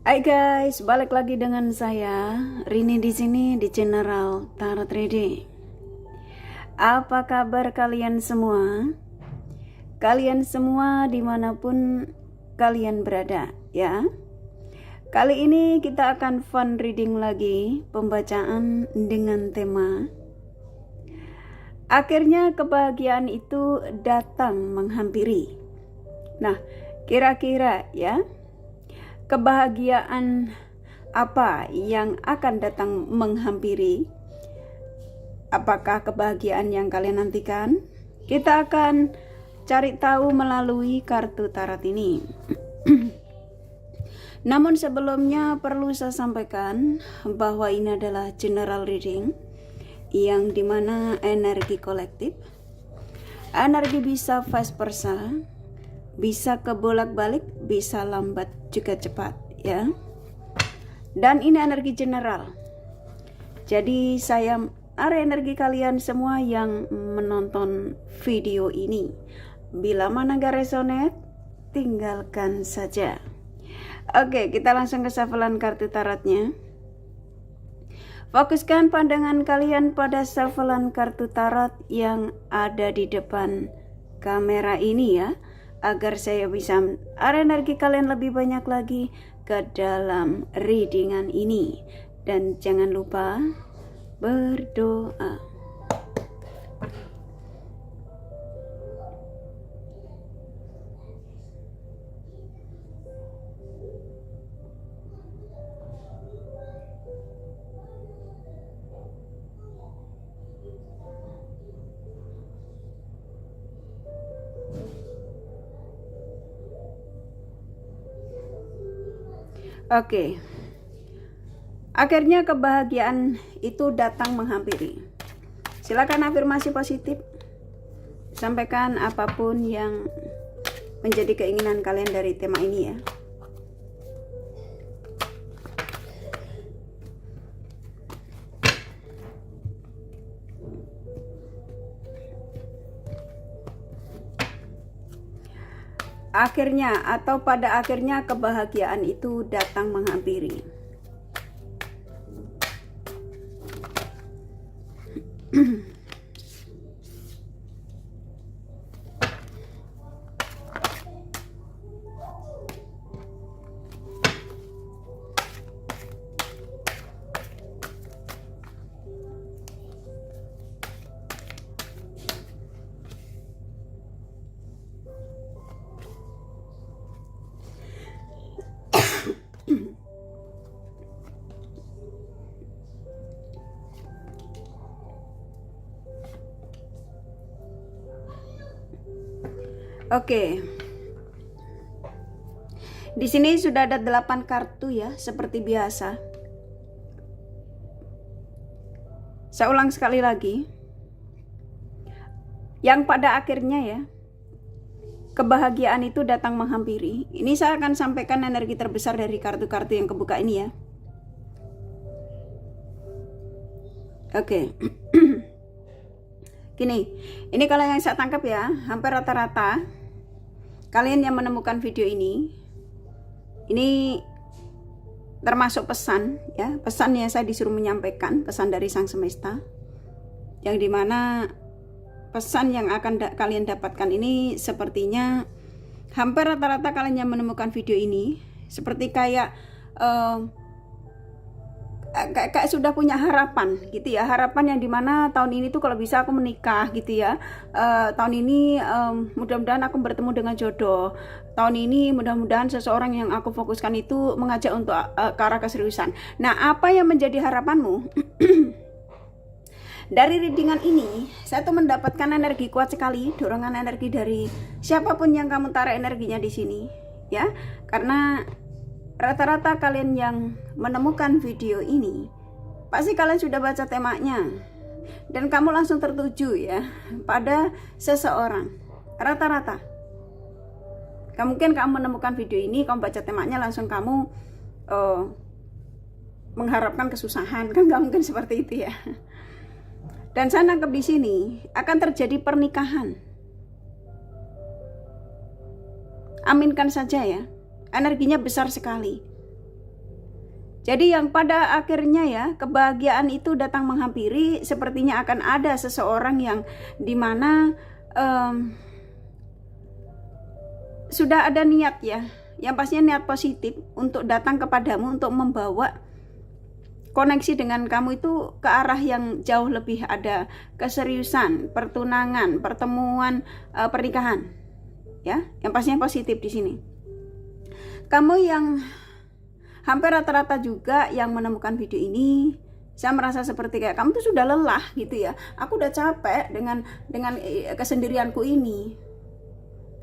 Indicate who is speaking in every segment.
Speaker 1: Hai guys, balik lagi dengan saya Rini di sini di General Tarot Reading. Apa kabar kalian semua? Kalian semua dimanapun kalian berada ya. Kali ini kita akan fun reading lagi, pembacaan dengan tema akhirnya kebahagiaan itu datang menghampiri. Nah, kira-kira ya, kebahagiaan apa yang akan datang menghampiri? Apakah kebahagiaan yang kalian nantikan? Kita akan cari tahu melalui kartu tarot ini. Namun sebelumnya perlu saya sampaikan bahwa ini adalah general reading yang dimana energi kolektif, energi bisa vice versa, bisa kebolak-balik, bisa lambat juga cepat ya. Dan ini energi general. Jadi saya arah energi kalian semua yang menonton video ini. Bila mana gak resonate, tinggalkan saja. Oke, kita langsung ke shufflean kartu tarotnya. Fokuskan pandangan kalian pada shufflean kartu tarot yang ada di depan kamera ini ya, agar saya bisa arah energi kalian lebih banyak lagi ke dalam readingan ini. Dan jangan lupa berdoa. Oke. Akhirnya kebahagiaan itu datang menghampiri. Silakan afirmasi positif. Sampaikan apapun yang menjadi keinginan kalian dari tema ini ya. Akhirnya atau pada akhirnya kebahagiaan itu datang menghampiri. Oke. Di sini sudah ada 8 kartu ya, seperti biasa. Saya ulang sekali lagi. Yang pada akhirnya ya, kebahagiaan itu datang menghampiri. Ini saya akan sampaikan energi terbesar dari kartu-kartu yang kebuka ini ya. Oke. Gini, ini kalau yang saya tangkap ya, hampir rata-rata kalian yang menemukan video ini termasuk pesan ya, pesan yang saya disuruh menyampaikan, pesan dari Sang Semesta, yang dimana pesan yang akan kalian dapatkan ini sepertinya hampir rata-rata kalian yang menemukan video ini seperti kayak sudah punya harapan gitu ya, harapan yang dimana tahun ini tuh kalau bisa aku menikah gitu ya, tahun ini mudah-mudahan aku bertemu dengan jodoh, tahun ini mudah-mudahan seseorang yang aku fokuskan itu mengajak untuk ke arah keseriusan. Nah, apa yang menjadi harapanmu? Dari readingan ini saya tuh mendapatkan energi kuat sekali, dorongan energi dari siapapun yang kamu tarik energinya di sini ya, karena rata-rata kalian yang menemukan video ini pasti kalian sudah baca temanya dan kamu langsung tertuju ya pada seseorang. Rata-rata mungkin kamu menemukan video ini, kamu baca temanya, langsung kamu mengharapkan kesusahan, kan gak mungkin seperti itu ya. Dan saya nangkep di sini akan terjadi pernikahan. Aminkan saja ya, energinya besar sekali. Jadi yang pada akhirnya ya, kebahagiaan itu datang menghampiri, sepertinya akan ada seseorang yang dimana sudah ada niat ya, yang pastinya niat positif untuk datang kepadamu, untuk membawa koneksi dengan kamu itu ke arah yang jauh lebih, ada keseriusan, pertunangan, pertemuan, pernikahan ya, yang pastinya positif di sini. Kamu yang hampir rata-rata juga yang menemukan video ini, saya merasa seperti kayak kamu tuh sudah lelah gitu ya. Aku udah capek dengan kesendirianku ini.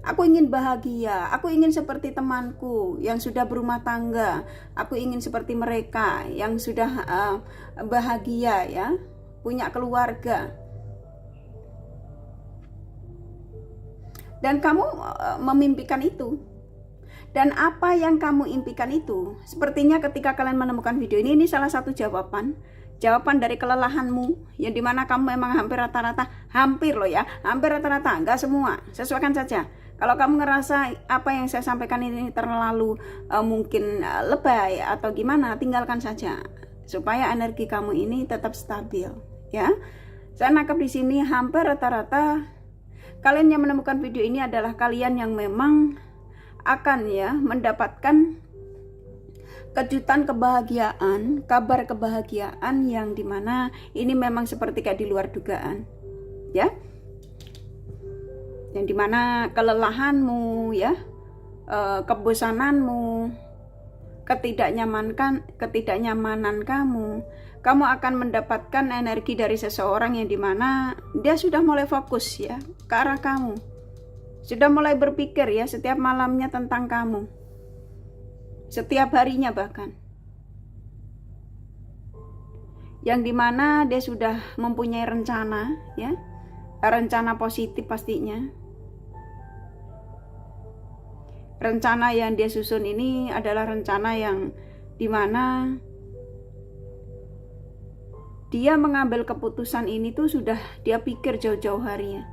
Speaker 1: Aku ingin bahagia, aku ingin seperti temanku yang sudah berumah tangga. Aku ingin seperti mereka yang sudah bahagia ya, punya keluarga. Dan kamu memimpikan itu. Dan apa yang kamu impikan itu, sepertinya ketika kalian menemukan video ini salah satu jawaban dari kelelahanmu, yang dimana kamu memang hampir rata-rata, hampir rata-rata, enggak semua, sesuaikan saja. Kalau kamu ngerasa apa yang saya sampaikan ini terlalu mungkin lebay atau gimana, tinggalkan saja supaya energi kamu ini tetap stabil ya. Saya nangkap di sini hampir rata-rata kalian yang menemukan video ini adalah kalian yang memang akan ya mendapatkan kejutan kebahagiaan, kabar kebahagiaan yang dimana ini memang seperti kayak di luar dugaan ya, yang dimana kelelahanmu ya, kebosananmu, ketidaknyamanan kamu akan mendapatkan energi dari seseorang yang dimana dia sudah mulai fokus ya ke arah kamu, sudah mulai berpikir ya setiap malamnya tentang kamu, setiap harinya bahkan, yang dimana dia sudah mempunyai rencana ya, rencana positif pastinya. Rencana yang dia susun ini adalah rencana yang dimana dia mengambil keputusan ini tuh sudah dia pikir jauh-jauh hari ya,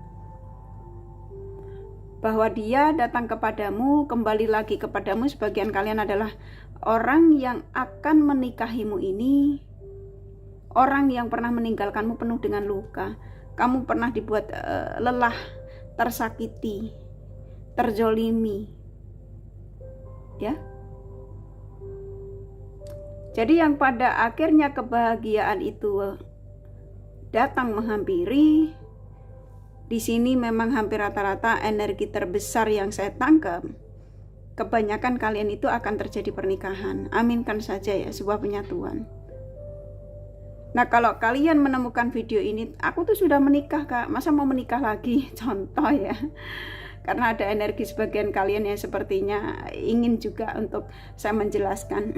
Speaker 1: bahwa dia datang kepadamu, kembali lagi kepadamu. Sebagian kalian adalah orang yang akan menikahimu ini, orang yang pernah meninggalkanmu penuh dengan luka. Kamu pernah dibuat lelah, tersakiti, terzolimi ya. Jadi yang pada akhirnya kebahagiaan itu datang menghampiri, di sini memang hampir rata-rata energi terbesar yang saya tangkap, kebanyakan kalian itu akan terjadi pernikahan. Aminkan saja ya, sebuah penyatuan. Nah kalau kalian menemukan video ini, aku tuh sudah menikah kak, masa mau menikah lagi? Contoh ya. Karena ada energi sebagian kalian yang sepertinya ingin juga untuk saya menjelaskan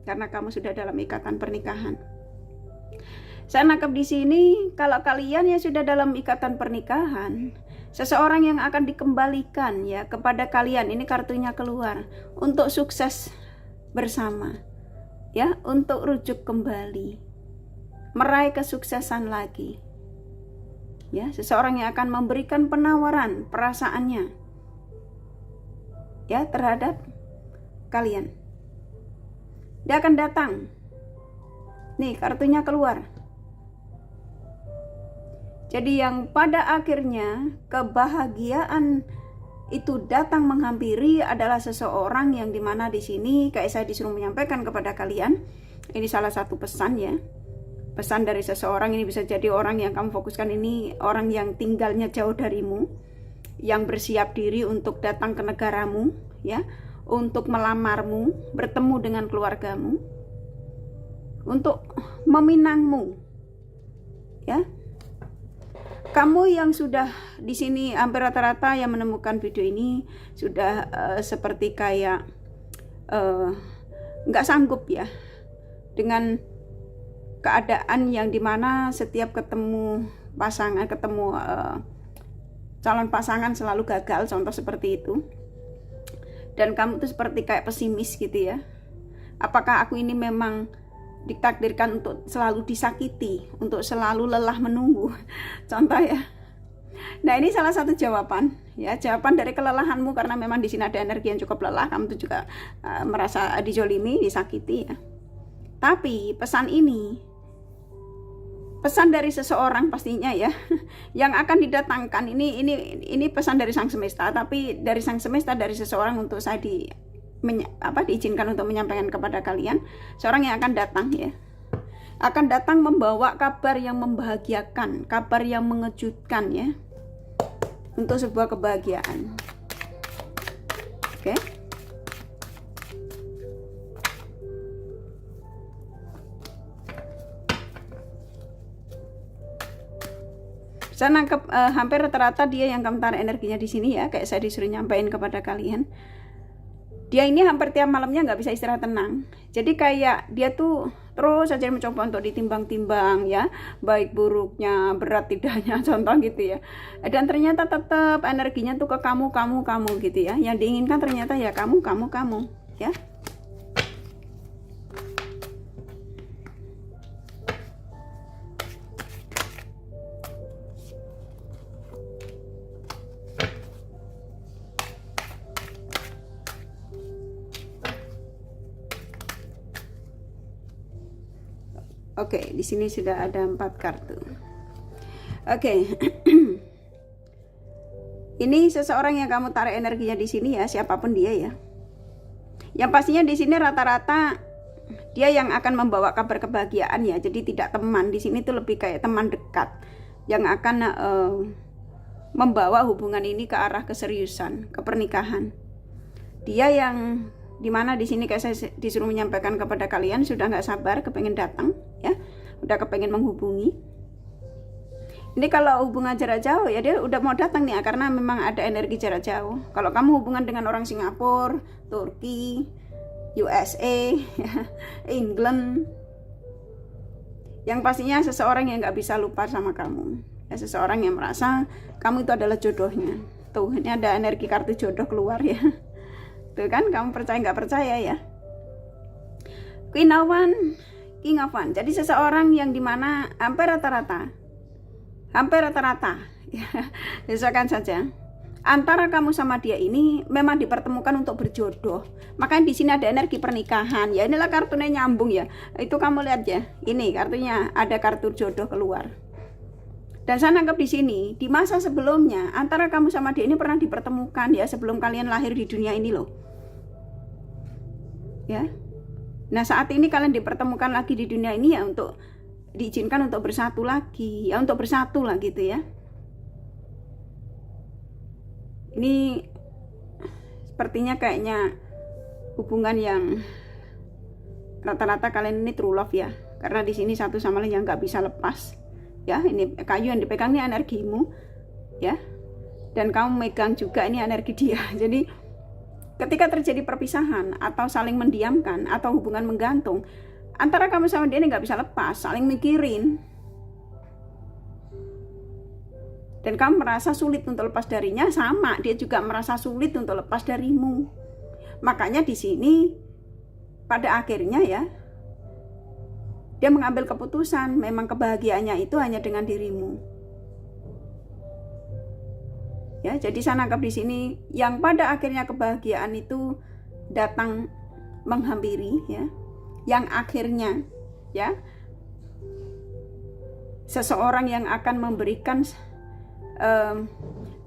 Speaker 1: karena kamu sudah dalam ikatan pernikahan. Saya nangkap di sini kalau kalian yang sudah dalam ikatan pernikahan, seseorang yang akan dikembalikan ya kepada kalian, ini kartunya keluar, untuk sukses bersama ya, untuk rujuk kembali, meraih kesuksesan lagi. Ya, seseorang yang akan memberikan penawaran perasaannya ya terhadap kalian. Dia akan datang. Nih, kartunya keluar. Jadi yang pada akhirnya kebahagiaan itu datang menghampiri adalah seseorang yang dimana di sini kayak saya disuruh menyampaikan kepada kalian. Ini salah satu pesan ya. Pesan dari seseorang ini bisa jadi orang yang kamu fokuskan ini orang yang tinggalnya jauh darimu, yang bersiap diri untuk datang ke negaramu ya, untuk melamarmu, bertemu dengan keluargamu, untuk meminangmu ya. Kamu yang sudah di sini hampir rata-rata yang menemukan video ini sudah seperti kayak nggak sanggup ya dengan keadaan yang dimana setiap ketemu pasangan, calon pasangan selalu gagal, contoh seperti itu. Dan kamu tuh seperti kayak pesimis gitu ya. Apakah aku ini memang ditakdirkan untuk selalu disakiti, untuk selalu lelah menunggu? Contoh ya. Nah ini salah satu jawaban ya, jawaban dari kelelahanmu, karena memang di sini ada energi yang cukup lelah. Kamu tuh juga merasa dijolimi, disakiti ya. Tapi pesan ini, pesan dari seseorang pastinya ya, yang akan didatangkan ini pesan dari Sang Semesta, tapi dari Sang Semesta, dari seseorang untuk saya diizinkan untuk menyampaikan kepada kalian. Seorang yang akan datang ya, akan datang membawa kabar yang membahagiakan, kabar yang mengejutkan ya, untuk sebuah kebahagiaan. Oke. Saya nangkep hampir rata-rata dia yang kamu tarik energinya di sini ya, kayak saya disuruh nyampain kepada kalian. Dia ini hampir tiap malamnya nggak bisa istirahat tenang. Jadi kayak dia tuh terus saja mencoba untuk ditimbang-timbang ya, baik buruknya, berat tidaknya, contoh gitu ya. Dan ternyata tetap energinya tuh ke kamu gitu ya. Yang diinginkan ternyata ya kamu ya. Oke, di sini sudah ada 4 kartu. Oke. Ini seseorang yang kamu tarik energinya di sini ya, siapapun dia ya. Yang pastinya di sini rata-rata dia yang akan membawa kabar kebahagiaan ya. Jadi tidak teman, di sini tuh lebih kayak teman dekat yang akan membawa hubungan ini ke arah keseriusan, ke pernikahan. Dia yang dimana di sini kayak saya disuruh menyampaikan kepada kalian sudah nggak sabar, kepengen datang ya, udah kepengen menghubungi. Ini kalau hubungan jarak jauh ya, dia udah mau datang nih karena memang ada energi jarak jauh. Kalau kamu hubungan dengan orang Singapura, Turki, USA, England, yang pastinya seseorang yang nggak bisa lupa sama kamu ya, seseorang yang merasa kamu itu adalah jodohnya. Tuh, ini ada energi kartu jodoh keluar ya. Tuh kan, kamu percaya nggak percaya ya. Queen of Wands, King of Wands. Jadi seseorang yang dimana hampir rata-rata ya, misalkan saja antara kamu sama dia ini memang dipertemukan untuk berjodoh. Makanya di sini ada energi pernikahan ya. Inilah kartunya nyambung ya. Itu kamu lihat ya. Ini kartunya ada kartu jodoh keluar. Dan saya nangkep di sini, di masa sebelumnya antara kamu sama dia ini pernah dipertemukan ya, sebelum kalian lahir di dunia ini loh. Ya. Nah, saat ini kalian dipertemukan lagi di dunia ini ya, untuk diizinkan untuk bersatu lagi, ya untuk bersatu lah gitu ya. Ini sepertinya kayaknya hubungan yang rata-rata kalian ini true love ya, karena di sini satu sama lain yang nggak bisa lepas. Ya, ini kayu yang dipegang ini energimu ya, dan kamu megang juga ini energi dia. Jadi ketika terjadi perpisahan atau saling mendiamkan atau hubungan menggantung antara kamu sama dia ini nggak bisa lepas, saling mikirin, dan kamu merasa sulit untuk lepas darinya, sama dia juga merasa sulit untuk lepas darimu. Makanya di sini pada akhirnya ya, dia mengambil keputusan, memang kebahagiaannya itu hanya dengan dirimu. Ya, jadi saya nangkap di sini yang pada akhirnya kebahagiaan itu datang menghampiri ya. Yang akhirnya ya, seseorang yang akan memberikan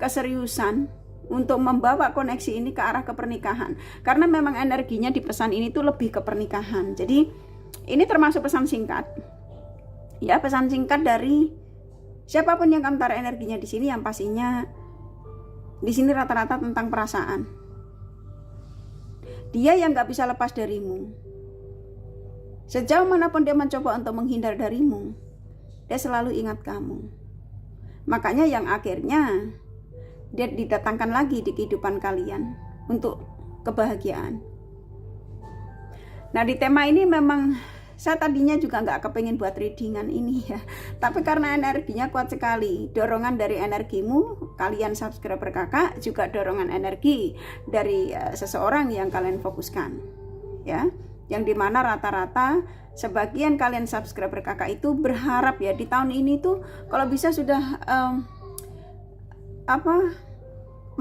Speaker 1: keseriusan untuk membawa koneksi ini ke arah kepernikahan. Karena memang energinya di pesan ini tuh lebih ke pernikahan. Jadi ini termasuk pesan singkat. Ya, pesan singkat dari siapapun yang kamu taruh energinya di sini, yang pastinya di sini rata-rata tentang perasaan. Dia yang nggak bisa lepas darimu. Sejauh manapun dia mencoba untuk menghindar darimu, dia selalu ingat kamu. Makanya yang akhirnya dia didatangkan lagi di kehidupan kalian untuk kebahagiaan. Nah, di tema ini memang saya tadinya juga nggak kepengen buat readingan ini ya, tapi karena energinya kuat sekali, dorongan dari energimu, kalian subscriber kakak, juga dorongan energi dari seseorang yang kalian fokuskan ya, yang dimana rata-rata sebagian kalian subscriber kakak itu berharap ya di tahun ini tuh kalau bisa sudah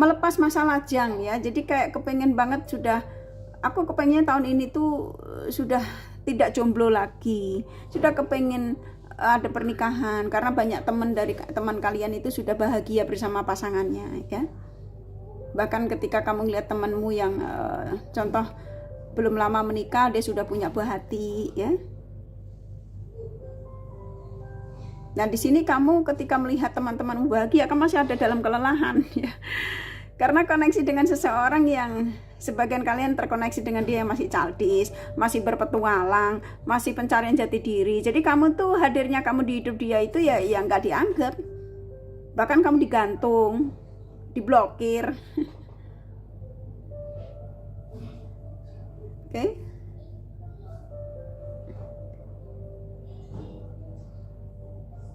Speaker 1: melepas masa lajang ya. Jadi kayak kepengen banget sudah, aku kepengen tahun ini tuh sudah tidak jomblo lagi, sudah kepengen ada pernikahan karena banyak teman kalian itu sudah bahagia bersama pasangannya ya. Bahkan ketika kamu lihat temanmu yang contoh belum lama menikah dia sudah punya buah hati ya. Nah di sini kamu ketika melihat teman-temanmu bahagia, kamu masih ada dalam kelelahan ya. Karena koneksi dengan seseorang yang sebagian kalian terkoneksi dengan dia yang masih childish, masih berpetualang, masih pencarian jati diri. Jadi kamu tuh hadirnya kamu di hidup dia itu ya yang nggak dianggap. Bahkan kamu digantung, diblokir. Oke.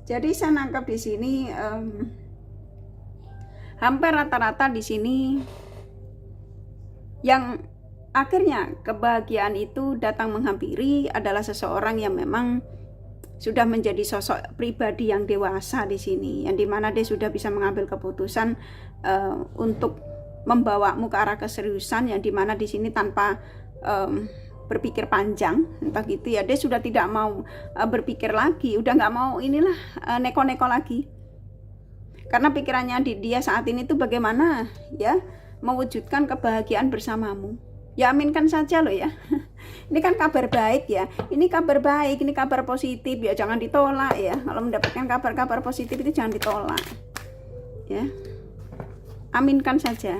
Speaker 1: Jadi saya nangkap di sini hampir rata-rata di sini yang akhirnya kebahagiaan itu datang menghampiri adalah seseorang yang memang sudah menjadi sosok pribadi yang dewasa di sini, yang dimana dia sudah bisa mengambil keputusan untuk membawamu ke arah keseriusan, yang dimana di sini tanpa berpikir panjang, entah gitu ya, dia sudah tidak mau berpikir lagi, udah nggak mau inilah neko-neko lagi, karena pikirannya dia saat ini tuh bagaimana ya mewujudkan kebahagiaan bersamamu. Ya aminkan saja loh ya. Ini kan kabar baik ya, ini kabar baik, ini kabar positif ya, jangan ditolak ya. Kalau mendapatkan kabar-kabar positif itu jangan ditolak ya, aminkan saja.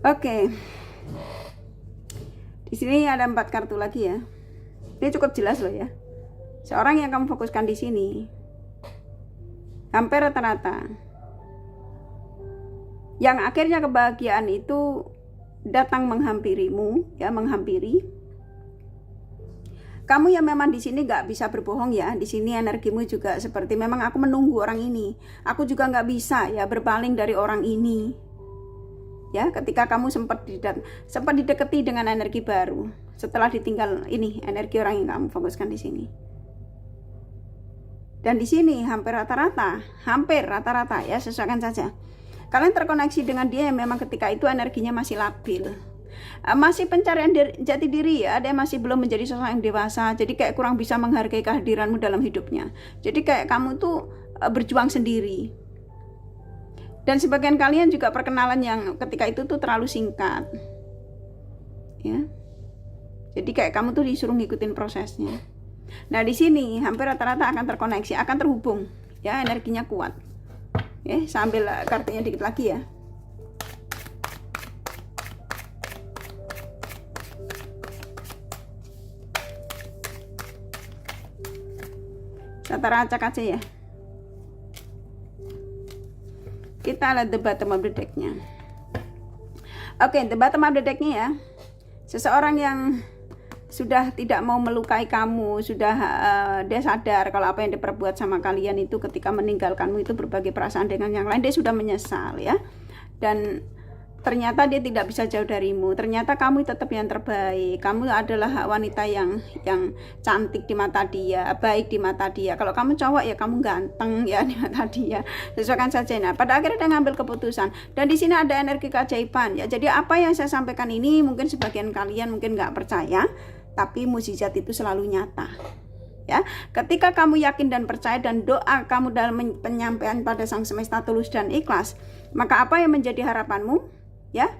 Speaker 1: Oke. Di sini ada 4 kartu lagi ya. Ini cukup jelas loh ya. Seorang yang kamu fokuskan di sini hampir rata-rata yang akhirnya kebahagiaan itu datang menghampirimu ya, menghampiri. Kamu yang memang di sini nggak bisa berbohong ya. Di sini energimu juga seperti memang aku menunggu orang ini. Aku juga nggak bisa ya berpaling dari orang ini. Ya, ketika kamu sempat didekati dengan energi baru setelah ditinggal ini energi orang yang kamu fokuskan di sini. Dan di sini hampir rata-rata ya, sesuaikan saja. Kalian terkoneksi dengan dia yang memang ketika itu energinya masih labil. Masih pencarian jati diri ya, dia masih belum menjadi sosok yang dewasa. Jadi kayak kurang bisa menghargai kehadiranmu dalam hidupnya. Jadi kayak kamu tuh berjuang sendiri. Dan sebagian kalian juga perkenalan yang ketika itu tuh terlalu singkat ya. Jadi kayak kamu tuh disuruh ngikutin prosesnya. Nah di sini hampir rata-rata akan terkoneksi, akan terhubung ya, energinya kuat ya. Sambil kartunya dikit lagi ya. Kita acak aja ya. Kita lihat the bottom of the deck-nya. Oke, the bottom of the deck-nya ya. Seseorang yang sudah tidak mau melukai kamu, sudah dia sadar kalau apa yang diperbuat sama kalian itu ketika meninggalkanmu itu berbagai perasaan dengan yang lain, dia sudah menyesal ya. Dan ternyata dia tidak bisa jauh darimu. Ternyata kamu tetap yang terbaik. Kamu adalah wanita yang cantik di mata dia, baik di mata dia. Kalau kamu cowok ya kamu ganteng ya di mata dia. Sesuaikan saja. Nah, pada akhirnya dia ngambil keputusan. Dan di sini ada energi keajaiban ya. Jadi apa yang saya sampaikan ini mungkin sebagian kalian mungkin nggak percaya, tapi mukjizat itu selalu nyata. Ya, ketika kamu yakin dan percaya dan doa kamu dalam penyampaian pada Sang Semesta tulus dan ikhlas, maka apa yang menjadi harapanmu? Ya,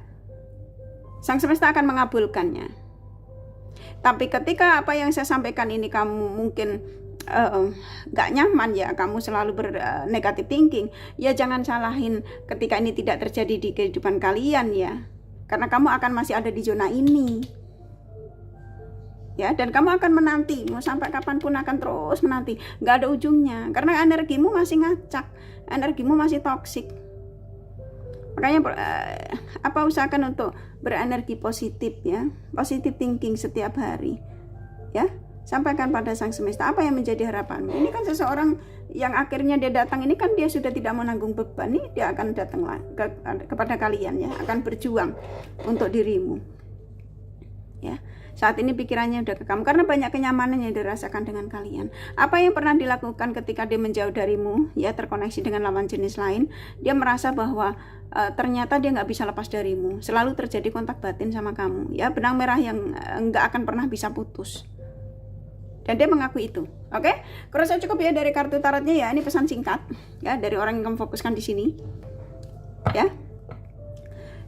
Speaker 1: Sang Semesta akan mengabulkannya. Tapi ketika apa yang saya sampaikan ini kamu mungkin gak nyaman ya, kamu selalu negative thinking, ya jangan salahin ketika ini tidak terjadi di kehidupan kalian ya, karena kamu akan masih ada di zona ini ya, dan kamu akan menanti, mau sampai kapanpun akan terus menanti, gak ada ujungnya, karena energimu masih ngacak, energimu masih toksik. Makanya usahakan untuk berenergi positif ya, positive thinking setiap hari ya. Sampaikan pada Sang Semesta apa yang menjadi harapanmu. Ini kan seseorang yang akhirnya dia datang ini kan dia sudah tidak menanggung beban nih, dia akan datang kepada kalian ya, akan berjuang untuk dirimu ya. Saat ini pikirannya udah ke kamu karena banyak kenyamanan yang dirasakan dengan kalian. Apa yang pernah dilakukan ketika dia menjauh darimu, ya, terkoneksi dengan lawan jenis lain, dia merasa bahwa ternyata dia nggak bisa lepas darimu. Selalu terjadi kontak batin sama kamu, ya, benang merah yang nggak akan pernah bisa putus. Dan dia mengaku itu. Oke, kurasa cukup ya dari kartu tarotnya ya. Ini pesan singkat ya dari orang yang kamu fokuskan di sini. Ya.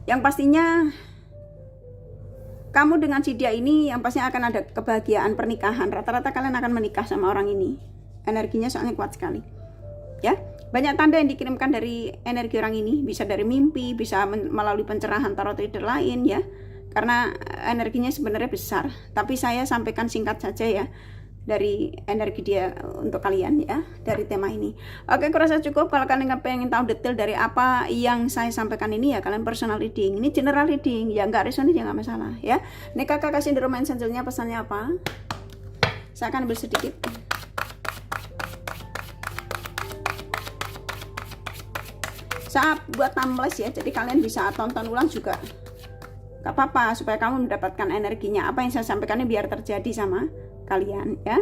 Speaker 1: Yang pastinya kamu dengan si dia ini yang pastinya akan ada kebahagiaan pernikahan. Rata-rata kalian akan menikah sama orang ini. Energinya soalnya kuat sekali. Ya. Banyak tanda yang dikirimkan dari energi orang ini, bisa dari mimpi, bisa melalui pencerahan tarot reader lain ya. Karena energinya sebenarnya besar, tapi saya sampaikan singkat saja ya dari energi dia untuk kalian ya, dari tema ini. Oke, kurasa cukup. Kalau kalian pengen tahu detail dari apa yang saya sampaikan ini ya, kalian personal reading. Ini general reading, ya nggak resonate ya nggak masalah ya. Ini kakak kasih The Romance Angel-nya pesannya apa? Saya akan ambil sedikit. Saya buat timeless ya, jadi kalian bisa tonton ulang juga gak apa-apa, supaya kamu mendapatkan energinya. Apa yang saya sampaikan ini biar terjadi sama kalian ya.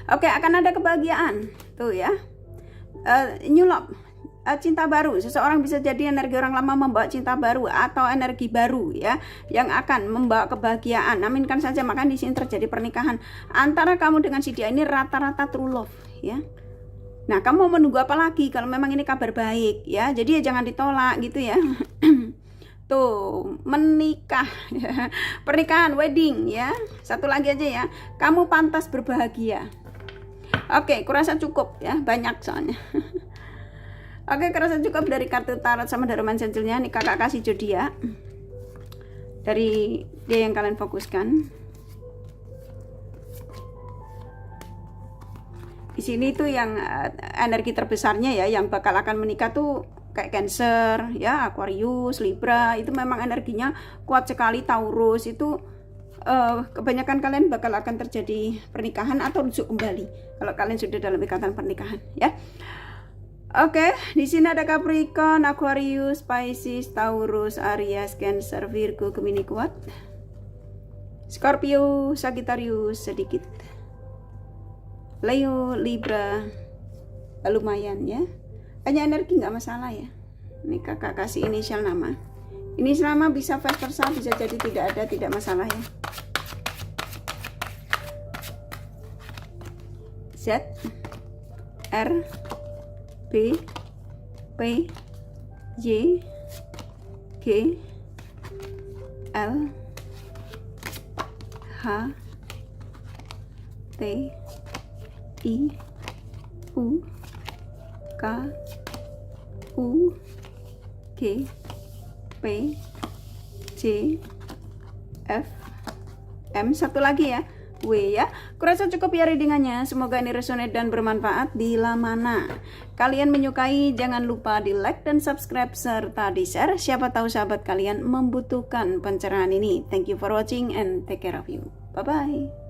Speaker 1: Oke, akan ada kebahagiaan tuh ya. New love, cinta baru. Seseorang bisa jadi energi orang lama membawa cinta baru atau energi baru ya, yang akan membawa kebahagiaan. Aminkan saja. Maka di sini terjadi pernikahan antara kamu dengan si dia ini rata-rata true love ya. Nah, kamu mau menunggu apa lagi kalau memang ini kabar baik ya. Jadi ya jangan ditolak gitu ya. Tuh, menikah ya. Pernikahan, wedding ya. Satu lagi aja ya, kamu pantas berbahagia. Oke, kurasa cukup ya, banyak soalnya. Oke, kurasa cukup dari kartu tarot sama The Romance Angel-nya. Nih kakak kasih zodiak dari dia yang kalian fokuskan. Di sini tuh yang energi terbesarnya ya, yang bakal akan menikah tuh kayak Cancer ya, Aquarius, Libra, itu memang energinya kuat sekali. Taurus itu kebanyakan kalian bakal akan terjadi pernikahan atau rujuk kembali kalau kalian sudah dalam ikatan pernikahan ya. Oke, di sini ada Capricorn, Aquarius, Pisces, Taurus, Aries, Cancer, Virgo, Gemini kuat, Scorpio, Sagittarius sedikit, Leo, Libra lumayan ya. Hanya energi nggak masalah ya. Ini kakak kasih inisial nama. Inisial nama bisa vice versa, bisa jadi tidak ada, tidak masalah ya. Z, R, B, P, Y, G, L, H, T, I, U, K, U, G, P, C, F, M, satu lagi ya, W ya. Kurasa cukup ya readingannya. Semoga ini resonate dan bermanfaat. Bila mana kalian menyukai, jangan lupa di like dan subscribe serta di share. Siapa tahu sahabat kalian membutuhkan pencerahan ini. Thank you for watching and take care of you. Bye bye.